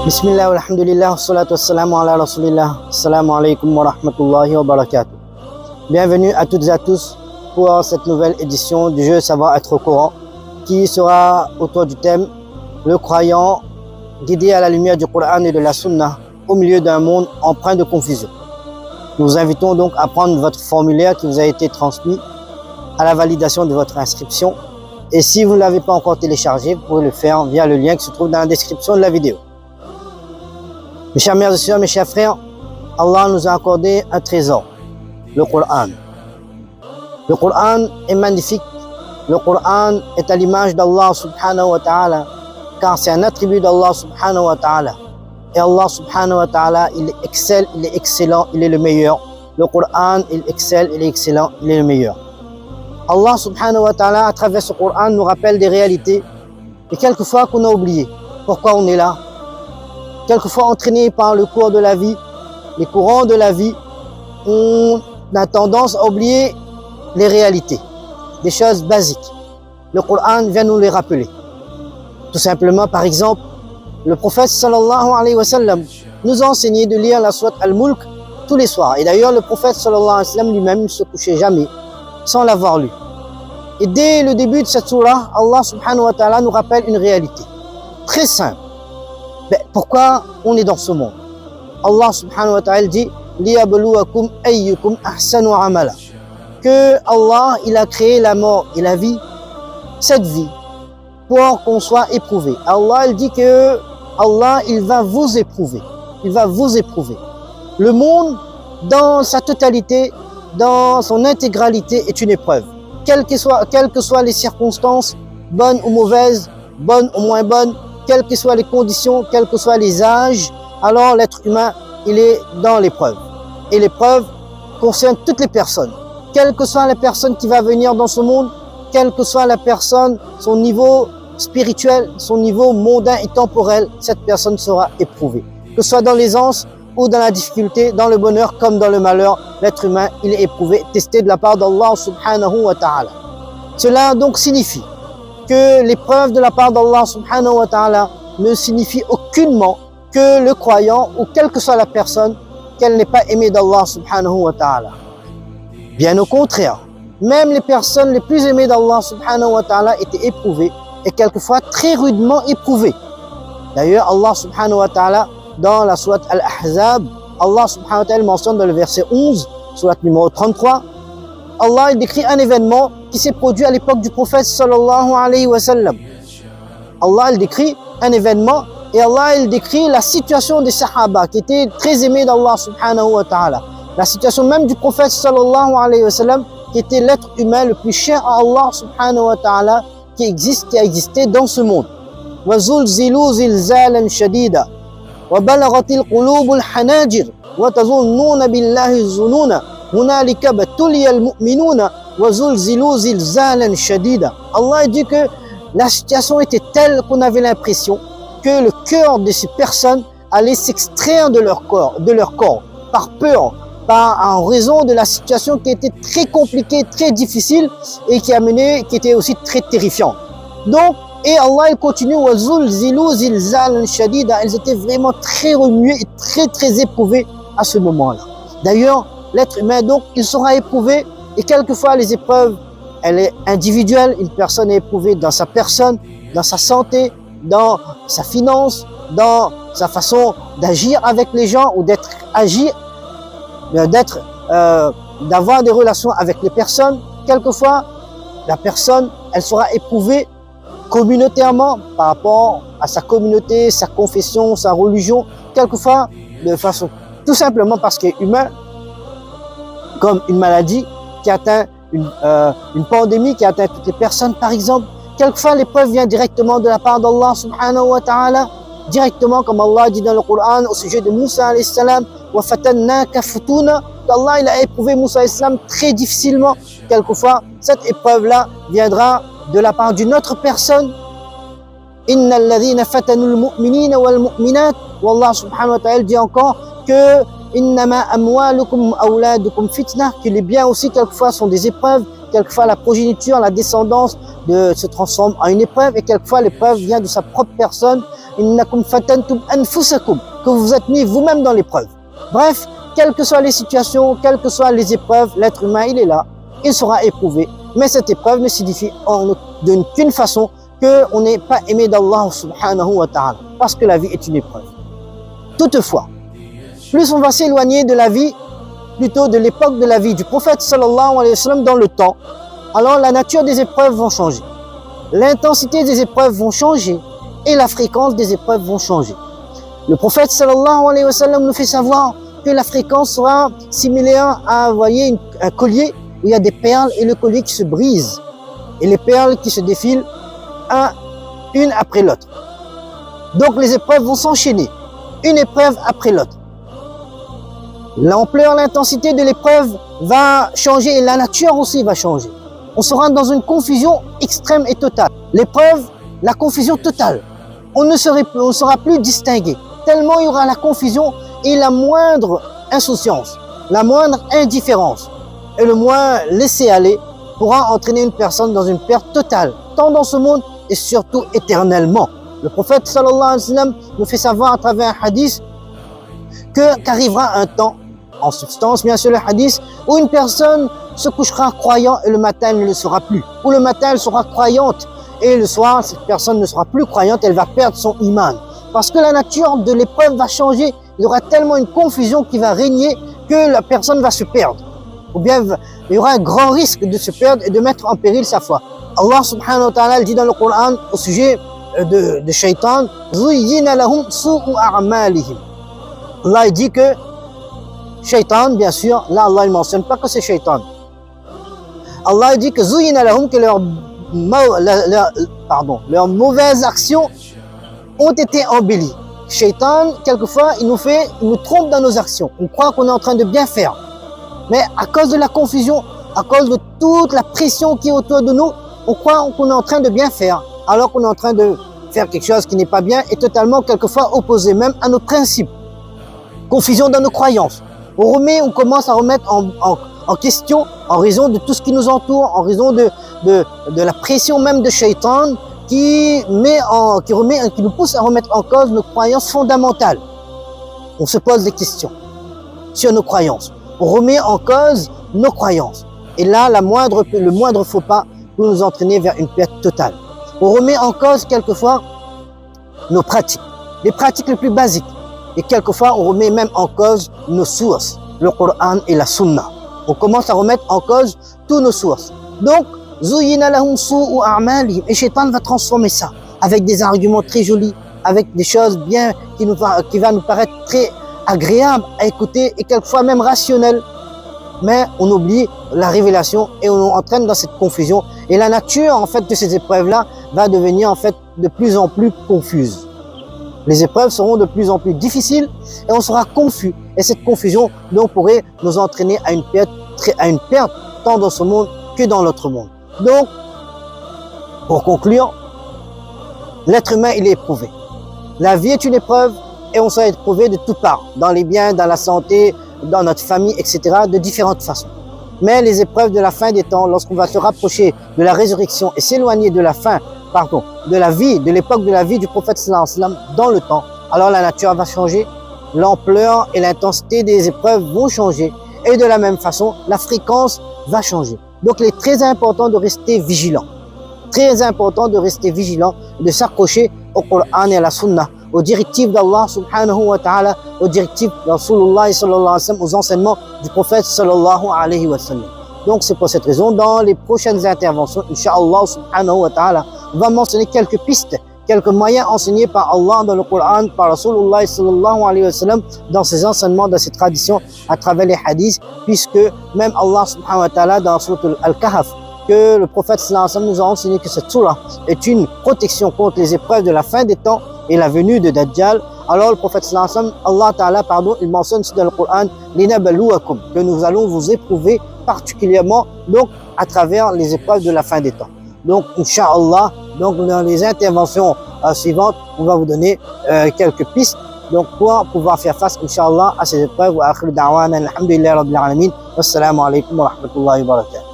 Bismillah, alhamdulillah, salatu wassalamu ala rasulillah, assalamu alaikum wa rahmatullahi wa barakatuh. Bienvenue à toutes et à tous pour cette nouvelle édition du jeu Savoir être au Coran qui sera autour du thème le croyant guidé à la lumière du Coran et de la Sunna au milieu d'un monde empreint de confusion. Nous vous invitons donc à prendre votre formulaire qui vous a été transmis à la validation de votre inscription. Et si vous ne l'avez pas encore téléchargé, vous pouvez le faire via le lien qui se trouve dans la description de la vidéo. Mes chers mères et sœurs, mes chers frères, Allah nous a accordé un trésor, le Coran. Le Coran est magnifique. Le Coran est à l'image d'Allah subhanahu wa ta'ala, car c'est un attribut d'Allah subhanahu wa ta'ala. Et Allah subhanahu wa ta'ala, il excelle, il est excellent, il est le meilleur. Le Coran, il excelle, il est excellent, il est le meilleur. Allah subhanahu wa ta'ala, à travers ce Coran, nous rappelle des réalités et quelquefois qu'on a oublié. Pourquoi on est là? Quelquefois entraîné par le cours de la vie, les courants de la vie, on a tendance à oublier les réalités, des choses basiques. Le Coran vient nous les rappeler. Tout simplement, par exemple, le prophète sallallahu alayhi wa sallam nous a enseigné de lire la sourate Al-Mulk tous les soirs. Et d'ailleurs, le prophète sallallahu alayhi wa sallam lui-même ne se couchait jamais sans l'avoir lu. Et dès le début de cette sourate, Allah subhanahu wa ta'ala nous rappelle une réalité très simple. Pourquoi on est dans ce monde? Allah subhanahu wa ta'ala dit liyabluwakum ayyukum ahsanu amala, que Allah il a créé la mort et la vie, cette vie, pour qu'on soit éprouvé. Allah il dit que Allah il va vous éprouver, il va vous éprouver. Le monde dans sa totalité, dans son intégralité est une épreuve. Quelles que soient les circonstances, bonnes ou mauvaises, bonnes ou moins bonnes, quelles que soient les conditions, quels que soient les âges, alors l'être humain, il est dans l'épreuve. Et l'épreuve concerne toutes les personnes. Quelle que soit la personne qui va venir dans ce monde, quelle que soit la personne, son niveau spirituel, son niveau mondain et temporel, cette personne sera éprouvée. Que ce soit dans l'aisance ou dans la difficulté, dans le bonheur comme dans le malheur, l'être humain, il est éprouvé, testé de la part d'Allah subhanahu wa ta'ala. Cela donc signifie que l'épreuve de la part d'Allah subhanahu wa ta'ala ne signifie aucunement que le croyant ou quelle que soit la personne, qu'elle n'est pas aimée d'Allah subhanahu wa ta'ala. Bien au contraire, même les personnes les plus aimées d'Allah subhanahu wa ta'ala étaient éprouvées et quelquefois très rudement éprouvées. D'ailleurs, Allah subhanahu wa ta'ala, dans la sourate Al-Ahzab, Allah subhanahu wa ta'ala mentionne dans le verset 11, sourate numéro 33, Allah il décrit un événement qui s'est produit à l'époque du prophète sallallahu alayhi wa sallam. Allah il décrit un événement et Allah il décrit la situation des sahaba qui étaient très aimés d'Allah subhanahu wa ta'ala. La situation même du prophète sallallahu alayhi wa sallam qui était l'être humain le plus cher à Allah subhanahu wa ta'ala qui a existé dans ce monde. وَزُلْزِلُوا زِلْزَالًا شَدِيدًا وَبَلَغَتِ الْقُلُوبُ الْحَنَاجِرَ وَتَظُنُّونَ بِاللَّهِ الظُّنُونَ هُنَالِكَ ابْتُلِيَ الْمُؤْمِنُونَ وَزُلْزِلُوا زِلْزَالًا شَدِيدًا. Allah dit que la situation était telle qu'on avait l'impression que le cœur de ces personnes allait s'extraire de leur corps, par peur, en raison de la situation qui était très compliquée, très difficile et qui était aussi très terrifiante. Donc, et Allah il continue, وَزُلْزِلُوا زِلْزَالًا شَدِيدًا. Elles étaient vraiment très remuées et très très éprouvées à ce moment-là. D'ailleurs, l'être humain donc il sera éprouvé et quelquefois les épreuves, elle est individuelle, une personne est éprouvée dans sa personne, dans sa santé, dans sa finance, dans sa façon d'agir avec les gens ou d'avoir des relations avec les personnes. Quelquefois, la personne, elle sera éprouvée communautairement par rapport à sa communauté, sa confession, sa religion, quelquefois de façon tout simplement parce qu'elle est humain, comme une maladie qui atteint une pandémie qui atteint toutes les personnes par exemple. Quelquefois l'épreuve vient directement de la part d'Allah subhanahu wa ta'ala, directement comme Allah dit dans le Coran au sujet de Moussa alayhi salam, wa fatannaka futuna, qu'Allah il a éprouvé Moussa alayhi salam très difficilement. Quelquefois cette épreuve là viendra de la part d'une autre personne. Innal ladhina fatanul mu'minina wal mu'minat, wallah subhanahu wa ta'ala dit encore que innama amwalukum awladukum fitna, que les biens aussi quelquefois sont des épreuves, quelquefois la progéniture, la descendance se transforme en une épreuve et quelquefois l'épreuve vient de sa propre personne. Innakum fatantum anfusakum, que vous êtes mis vous-même dans l'épreuve. Bref, quelles que soient les situations, quelles que soient les épreuves, l'être humain, il est là, il sera éprouvé. Mais cette épreuve ne signifie qu'une façon qu'on n'est pas aimé d'Allah subhanahu wa ta'ala, parce que la vie est une épreuve. Toutefois, plus on va s'éloigner de la vie, plutôt de l'époque de la vie du prophète sallallahu alayhi wa sallam dans le temps, alors la nature des épreuves vont changer, l'intensité des épreuves vont changer et la fréquence des épreuves vont changer. Le prophète sallallahu alayhi wa sallam nous fait savoir que la fréquence sera similaire à, voyez, un collier où il y a des perles et le collier qui se brise et les perles qui se défilent une après l'autre. Donc les épreuves vont s'enchaîner, une épreuve après l'autre. L'ampleur, l'intensité de l'épreuve va changer et la nature aussi va changer. On sera dans une confusion extrême et totale. L'épreuve, la confusion totale. On ne sera plus distingué. Tellement il y aura la confusion et la moindre insouciance, la moindre indifférence et le moins laisser-aller pourra entraîner une personne dans une perte totale, tant dans ce monde et surtout éternellement. Le prophète sallallahu alayhi wa sallam nous fait savoir à travers un hadith qu'arrivera un temps, en substance bien sûr le hadith, où une personne se couchera croyant et le matin elle ne le sera plus. Ou le matin elle sera croyante et le soir cette personne ne sera plus croyante, elle va perdre son iman. Parce que la nature de l'épreuve va changer, il y aura tellement une confusion qui va régner que la personne va se perdre. Ou bien il y aura un grand risque de se perdre et de mettre en péril sa foi. Allah subhanahu wa ta'ala dit dans le Coran au sujet de Shaitan, Zuyyina lahum su'u a'malihim. Allah dit que Shaitan, bien sûr, là Allah ne mentionne pas que c'est Shaitan. Allah dit que Zuyyina lahum, que leurs mauvaises actions ont été embellies. Shaitan, quelquefois, il nous trompe dans nos actions. On croit qu'on est en train de bien faire. Mais à cause de la confusion, à cause de toute la pression qui est autour de nous, on croit qu'on est en train de bien faire, alors qu'on est en train de faire quelque chose qui n'est pas bien et totalement, quelquefois, opposé même à nos principes. Confusion dans nos croyances. On commence à remettre en question, en raison de tout ce qui nous entoure, en raison de la pression même de Shaitan, qui nous pousse à remettre en cause nos croyances fondamentales. On se pose des questions sur nos croyances. On remet en cause nos croyances. Et là, le moindre faux pas peut nous entraîner vers une perte totale. On remet en cause quelquefois nos pratiques, les pratiques les plus basiques. Et quelquefois, on remet même en cause nos sources, le Coran et la Sunna. On commence à remettre en cause tous nos sources. Donc, Zuyyina lahum su'u a'malihim. Et Shaitan va transformer ça avec des arguments très jolis, avec des choses bien qui va nous paraître très agréables à écouter et quelquefois même rationnelles. Mais on oublie la révélation et on entraîne dans cette confusion. Et la nature, en fait, de ces épreuves-là va devenir, en fait, de plus en plus confuse. Les épreuves seront de plus en plus difficiles et on sera confus. Et cette confusion, donc, pourrait nous entraîner à une perte tant dans ce monde que dans l'autre monde. Donc, pour conclure, l'être humain, il est éprouvé. La vie est une épreuve et on sera éprouvé de toutes parts, dans les biens, dans la santé, dans notre famille, etc., de différentes façons. Mais les épreuves de la fin des temps, lorsqu'on va se rapprocher de la résurrection et s'éloigner de de la vie, de l'époque de la vie du prophète sallallahu alayhi wa sallam dans le temps, alors la nature va changer, l'ampleur et l'intensité des épreuves vont changer et de la même façon, la fréquence va changer. Donc il est très important de rester vigilant. Très important de rester vigilant, de s'accrocher au Coran et à la Sunna, aux directives d'Allah subhanahu wa ta'ala, aux directives de Rasulullah sallallahu alayhi wa sallam, aux enseignements du prophète sallallahu alayhi wa sallam. Donc c'est pour cette raison, dans les prochaines interventions, Inch'Allah subhanahu wa ta'ala, on va mentionner quelques pistes, quelques moyens enseignés par Allah dans le Coran, par Rasulullah sallallahu alayhi wa sallam, dans ses enseignements, dans ses traditions, à travers les hadiths, puisque même Allah subhanahu wa ta'ala, dans la sourate Al-Kahf, que le prophète sallallahu alayhi wa sallam nous a enseigné que cette sourate est une protection contre les épreuves de la fin des temps et la venue de Dajjal. Alors le prophète sallallahu alayhi wa sallam, Allah ta'ala, il mentionne dans le Coran, linabluwakum, que nous allons vous éprouver particulièrement, donc à travers les épreuves de la fin des temps. Donc, Inch'Allah, donc dans les interventions suivantes, on va vous donner quelques pistes donc pour pouvoir faire face, Inch'Allah, à ces épreuves. Wa akhiru da'wana, alhamdulillahi rabbil alamin. Wassalamu alaikum wa rahmatullahi wa barakatuh.